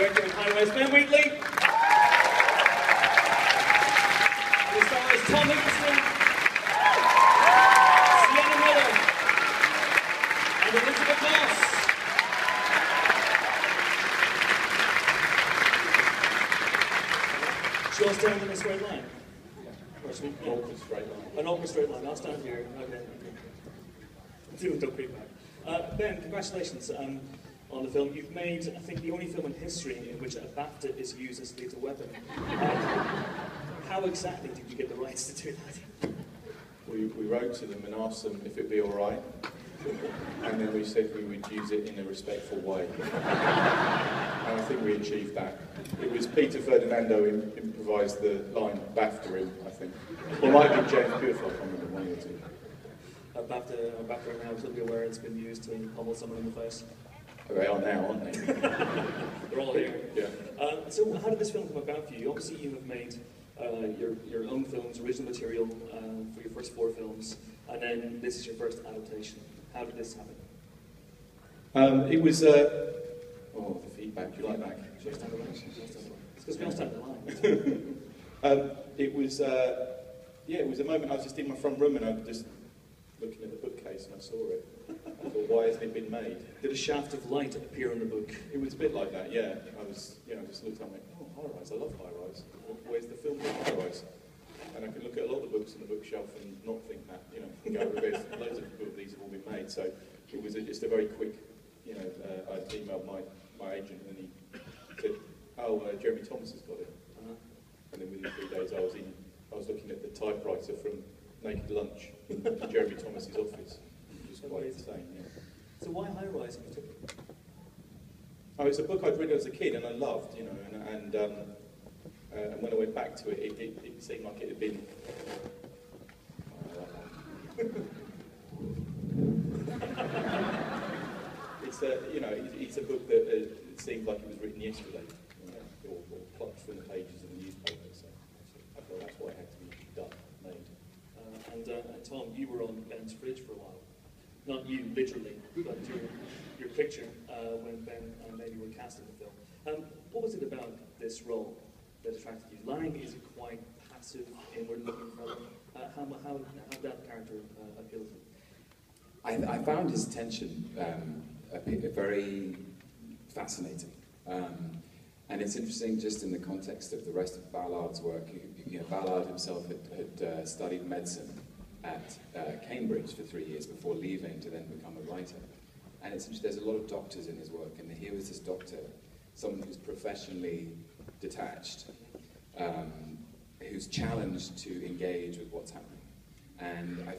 director of Highways, Ben Wheatley. And the stars Tom Hiddleston, Sienna Miller, and Elizabeth Moss. Shall I stand in a straight line? An awkward straight line. An awkward straight line. I'll stand here. Okay. Don't creep back. Ben, congratulations on the film. You've made, I think, the only film in history in which a BAFTA is used as a lethal weapon. How exactly did you get the rights to do that? We wrote to them and asked them if it'd be all right, and then we said we would use it in a respectful way. And I think we achieved that. It was Peter Ferdinando improvised the line BAFTA in, I think. Or it might be James Beaufort, I can't remember, one of the two. BAFTA now is be aware it's been used to pummel someone in the face. They are now, aren't they? They're all here. Yeah. So how did this film come about for you? Obviously you have made your own films, original material for your first 4 films, and then this is your first adaptation. How did this happen? It was, oh, the feedback, you like that? Should I stand alone? It's because we all stand alone. It was, yeah, it was a moment, I was just in my front room and I was just looking at the bookcase and I saw it. I thought, why hasn't it been made? Did a shaft of light appear in the book? It was a bit like that, yeah. I was, you know, just looked and went, oh, High Rise, I love High Rise. Where's the film of High Rise? And I can look at a lot of the books on the bookshelf and not think that, you know, there's loads of these have all been made. So it was just a very quick, you know, I emailed my agent and he said, oh, Jeremy Thomas has got it. And then within 3 days I was looking at the typewriter from Naked Lunch in Jeremy Thomas's office. Which is quite insane, yeah. So why High Rise in particular? Oh, it's a book I'd read as a kid and I loved, you know, and when I went back to it, it seemed like it had been. It's a, you know, it's a book that it seemed like it was written yesterday, you know, or plucked from the pages of the newspaper. So I thought that's why it had to be done, made. And Tom, you were on Ben's fridge for a while. Not you, literally, but your picture when Ben and Lady were cast in the film. What was it about this role that attracted you? Lang is a quite passive, inward-looking fellow. How did that character appeal to you? I found his tension very fascinating. And it's interesting just in the context of the rest of Ballard's work. You know, Ballard himself had studied medicine at Cambridge for 3 years before leaving to then become a writer. And it's interesting, there's a lot of doctors in his work, and here was this doctor, someone who's professionally detached, who's challenged to engage with what's happening. And I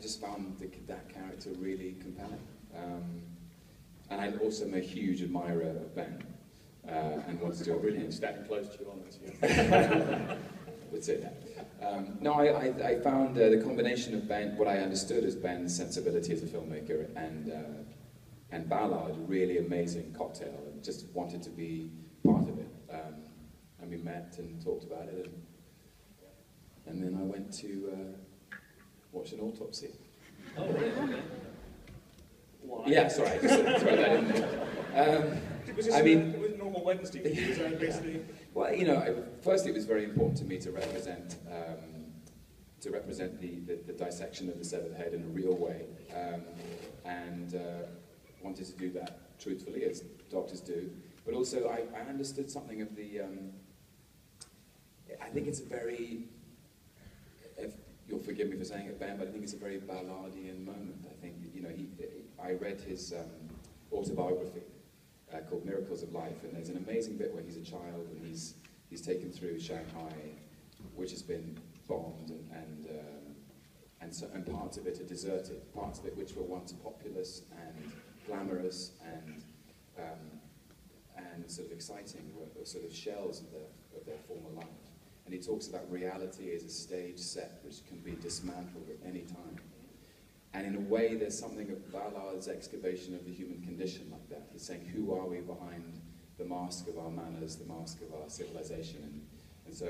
just found that character really compelling. And I also am a huge admirer of Ben, and wanted to do a brilliant. Standing close to you on this, yeah. Let's say that. No, I found the combination of Ben, what I understood as Ben's sensibility as a filmmaker, and Ballard, a really amazing cocktail, and just wanted to be part of it. And we met and talked about it, and then I went to watch an autopsy. Oh, really? Okay. Why? Yeah, sorry, I just throw that in there. It was just it was a normal Wednesday for you, was that basically? Well, you know, firstly it was very important to me to represent the dissection of the severed head in a real way, and wanted to do that truthfully, as doctors do. But also, I understood something of the. I think it's a very. If you'll forgive me for saying it, Ben, but I think it's a very Ballardian moment. I think, you know, I read his autobiography called Miracles of Life, and there's an amazing bit where he's a child and he's taken through Shanghai, which has been bombed, and parts of it are deserted, parts of it which were once populous and glamorous and sort of exciting were sort of shells of their former life. And he talks about reality as a stage set which can be dismantled at any time. And in a way, there's something of Ballard's excavation of the human condition like that. He's saying, who are we behind the mask of our manners, the mask of our civilization? And so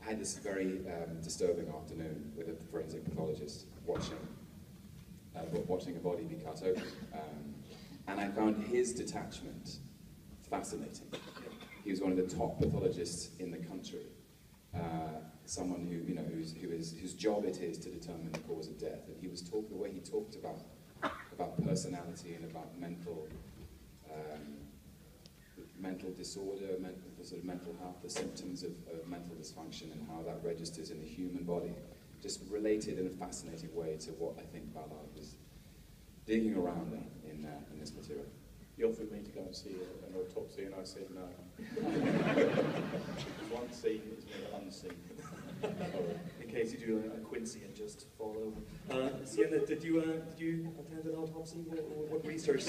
I had this very disturbing afternoon with a forensic pathologist watching a body be cut open. And I found his detachment fascinating. He was one of the top pathologists in the country. Someone who, you know, whose job it is to determine the cause of death. And he was the way he talked about personality and about mental disorder, sort of mental health, the symptoms of mental dysfunction and how that registers in the human body, just related in a fascinating way to what I think Ballard was digging around in this material. He offered me to go and see an autopsy, and I said no. One scene is never unseen. In case you do a Quincy and just fall over. Sienna, did you attend an autopsy? What research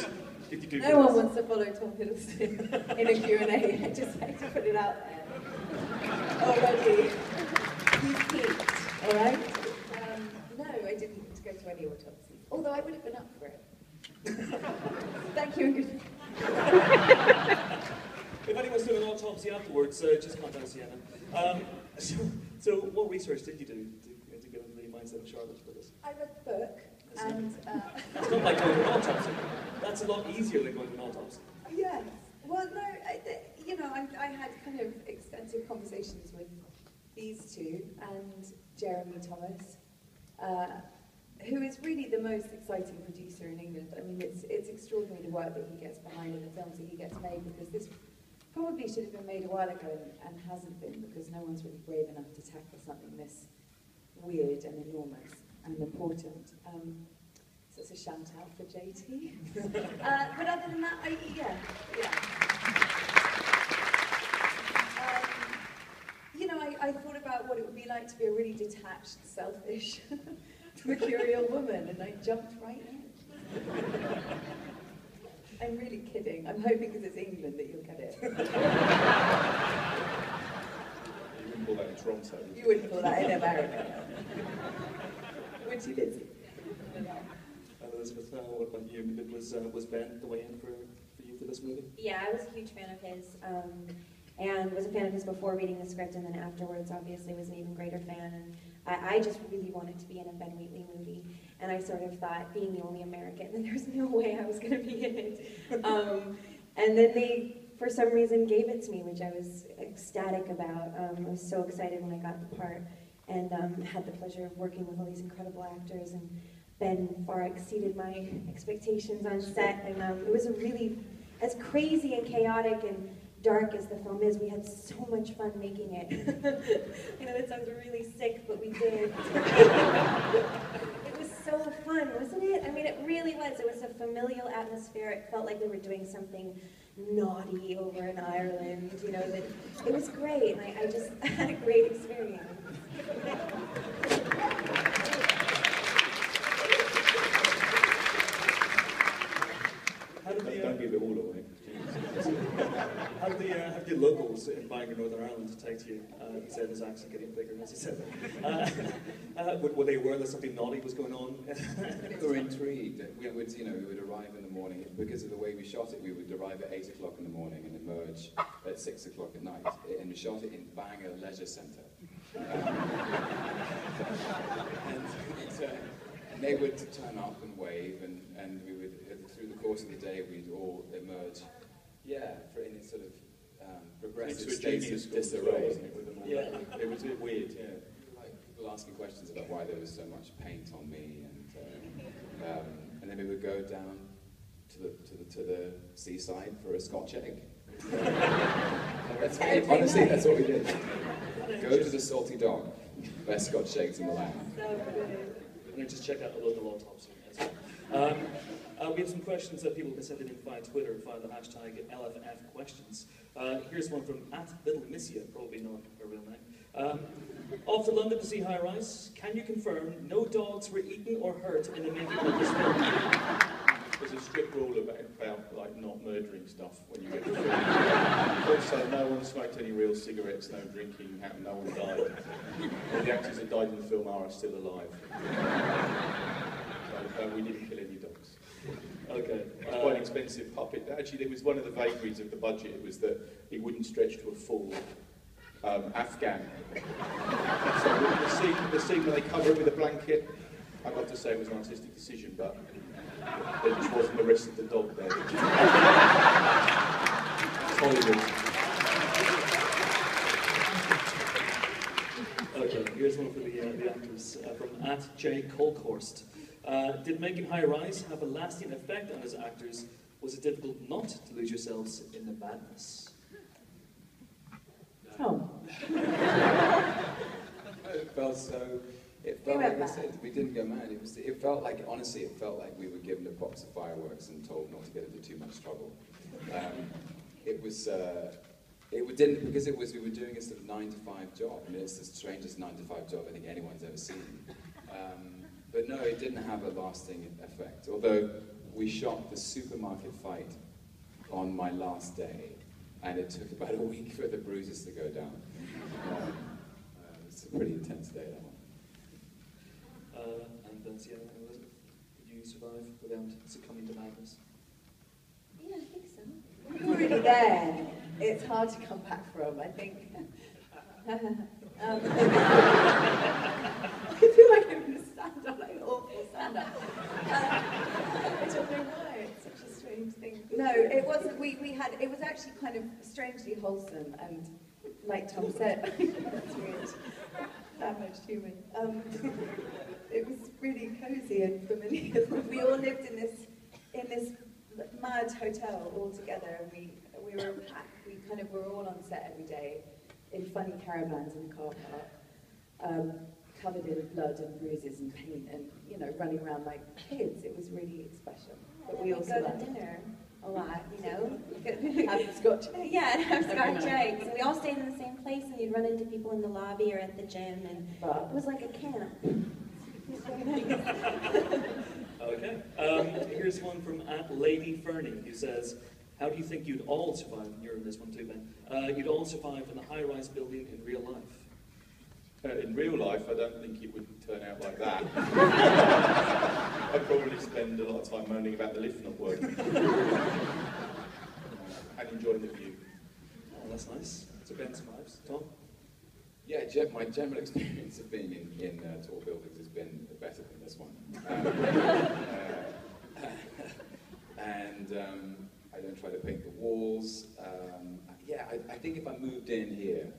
did you do? No one wants to follow Tom Hiddleston in a Q&A. I just like to put it out there. Already. He's peaked, all right? No, I didn't go to any autopsies. Although I would have been up for it. Thank you and good. If anyone's doing an autopsy afterwards, just contact Sienna. So what research did you do to get into the mindset of Charlotte for this? I read the book, and... It's not like going to an autopsy. That's a lot easier than going to an autopsy. Yes. Well, no, I had kind of extensive conversations with these two and Jeremy Thomas, who is really the most exciting producer in England. I mean, it's extraordinary the work that he gets behind and the films that he gets made, because this probably should have been made a while ago and hasn't been, because no one's really brave enough to tackle something this weird and enormous and important. So it's a shout out for JT. But other than that, yeah. I thought about what it would be like to be a really detached, selfish, mercurial woman, and I jumped right in. I'm really kidding. I'm hoping because it's England that you'll get it. You wouldn't call that in Toronto. You wouldn't call that in America. Would you, Lizzie? Elizabeth, what about you? Was Ben the way in for you for this movie? Yeah, I was a huge fan of his, and was a fan of his before reading the script, and then afterwards, obviously, was an even greater fan. And I just really wanted to be in a Ben Wheatley movie, and I sort of thought, being the only American, that there's no way I was going to be in it. And then they, for some reason, gave it to me, which I was ecstatic about. I was so excited when I got the part, and had the pleasure of working with all these incredible actors, and Ben far exceeded my expectations on set, and it was a really, as crazy and chaotic and dark as the film is, we had so much fun making it. I know that sounds really sick, but we did. It was so fun, wasn't it? I mean, it really was. It was a familial atmosphere. It felt like we were doing something naughty over in Ireland, that it was great, and I just had a great experience. Don't give it all away. How did the locals in Bangor, Northern Ireland take to you? He said his accent getting bigger as he said that. Were they aware that something naughty was going on? We were intrigued. We would arrive in the morning. Because of the way we shot it, we would arrive at 8 o'clock in the morning and emerge at 6 o'clock at night. And we shot it in Bangor Leisure Centre. And they would turn up and wave, and we would, through the course of the day, we'd all emerge, in a sort of progressive states of disarray. Wasn't it, with them all? Yeah, it was a bit weird, yeah. Like people asking questions about why there was so much paint on me, and then we would go down to the seaside for a Scotch egg. Honestly, that's what we did. Go to the Salty Dog, best Scotch eggs in the land. And then just check out the local autopsy as well. We have some questions that people can send in via Twitter via the hashtag LFF questions. Here's one from @LittleMissia, probably not her real name. Off to London to see High Rise. Can you confirm no dogs were eaten or hurt in the making of this film? There's a strict rule about like not murdering stuff when you get to film. Also, no one smoked any real cigarettes, no drinking happened, no one died. All the actors that died in the film are still alive. So we didn't kill any dogs. Okay. It was quite an expensive puppet. Actually, there was one of the vagaries of the budget. It was that it wouldn't stretch to a full Afghan. So the scene where they cover it with a blanket, I'd love to say it was an artistic decision, but there just wasn't the rest of the dog there. Hollywood. Okay, here's one for the actors from @J Colkhorst. Did making High Rise have a lasting effect on his actors? Was it difficult not to lose yourselves in the madness? Tom. It felt so. It felt like I said, we didn't go mad. It felt like, honestly, it felt like we were given a box of fireworks and told not to get into too much trouble. Because we were doing a sort of 9-to-5 job, and it's the strangest 9-to-5 job I think anyone's ever seen. But no, it didn't have a lasting effect. Although we shot the supermarket fight on my last day, and it took about a week for the bruises to go down. It's a pretty intense day, that one. And Sienna and Elizabeth, did you survive without succumbing to madness? Yeah, I think so. It's already there. It's hard to come back from, I think. I feel like I'm going to stand up like an awful stand-up. I don't know why. It's such a strange thing. No, it wasn't. It was actually kind of strangely wholesome, and like Tom said, that's weird. Damaged human. It was really cozy and familiar. We all lived in this mad hotel all together, and we were a pack. We kind of were all on set every day in funny caravans in the car park, covered in blood and bruises and paint, and running around like kids. It was really special. But we also go to dinner a lot, have scotch. Yeah, and have scotch eggs. And we all stayed in the same place, and you'd run into people in the lobby or at the gym, and it was like a camp. Okay. Here's one from @Lady Fernie, who says, how do you think you'd all survive? You're in this one too, Ben. You'd all survive in a high-rise building in real life. In real life, I don't think it would turn out like that. I'd probably spend a lot of time moaning about the lift not working. And enjoying the view. Oh, that's nice. So Ben survives. Tom? Yeah, my general experience of being in tall buildings has been better than this one. I don't try to paint the walls. I think if I moved in here,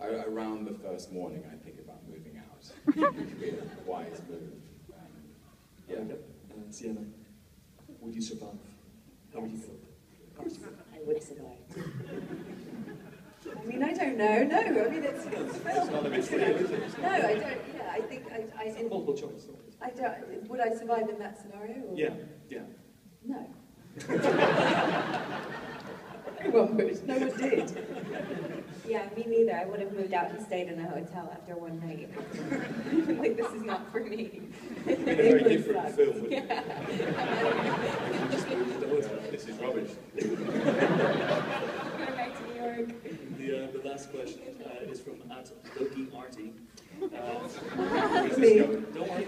around the first morning, I think about moving out. It would be a wise move. Sienna, would you survive? How would you cope? Of course I would survive. I mean, I don't know. No, I mean, it's a film. It's not a bit real, is it? No, I don't. Yeah, I think It's multiple choice. I don't. Would I survive in that scenario? Or? Yeah. No. Everyone would. No one did. Yeah, me neither. I would have moved out and stayed in a hotel after one night. Like, this is not for me. It's been a very different film, wouldn't it? Yeah. This is rubbish. Going back to New York. The last question is from @LokiArty. Me. Don't worry.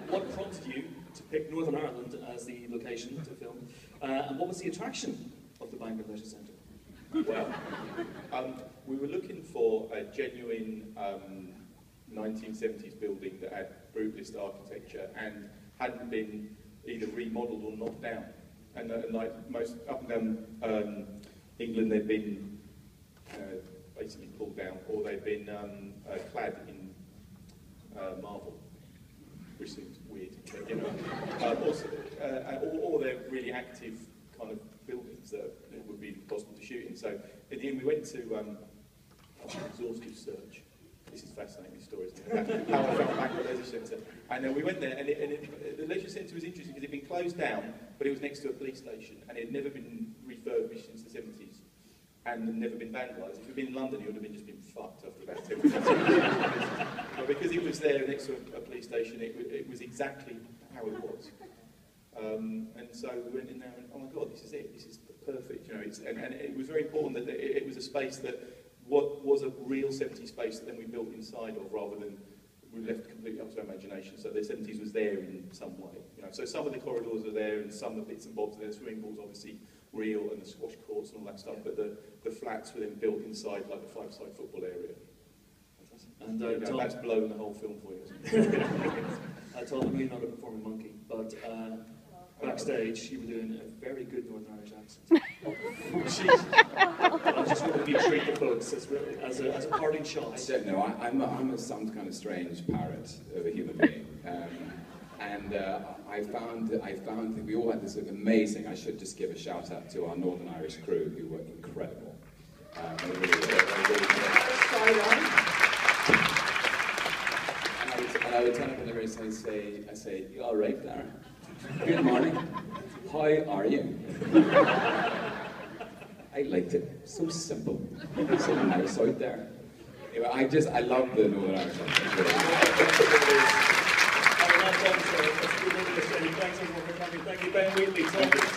What prompted you to pick Northern Ireland as the location to film? And what was the attraction of the Bangor Leisure Centre? Well, we were looking for a genuine 1970s building that had brutalist architecture and hadn't been either remodelled or knocked down. And like most up and down England, they'd been basically pulled down, or they'd been clad in marble, which seems weird, but, or they're really active kind of buildings that it would be possible to shoot in. So in the end, we went to an exhaustive search. This is fascinating story, isn't it? How I found Bangor Leisure Centre. And then we went there, and the leisure centre was interesting because it had been closed down, but it was next to a police station, and it had never been refurbished since the 70s, and had never been vandalised. If it had been in London, it would have just been fucked after about 10 minutes. But because it was there next to a police station, it was exactly how it was. And so we went in there and, oh my God, this is it. This is perfect. And it was very important that it was a space that was a real 70s space that then we built inside of, rather than we left completely up to our imagination. So the 70s was there in some way. So some of the corridors are there, and some of the bits and bobs. The swimming pool's obviously real, and the squash courts and all that stuff. But the flats were then built inside, like the five-side football area. And that's blown the whole film for you. I told him you're not a performing monkey, but backstage, you were doing a very good Northern Irish accent. I just wanted you to treat the folks as a parting shot. I don't know. I'm some kind of strange parrot of a human being, and I found that we all had this sort of amazing. I should just give a shout out to our Northern Irish crew who were incredible. They really and I would turn up in the race and I say, "You all right there? Good morning. How are you?" I liked it. So simple. So nice out there. Anyway, I love the Northern Irish accent. Thanks everyone for coming. Thank you, Ben Wheatley.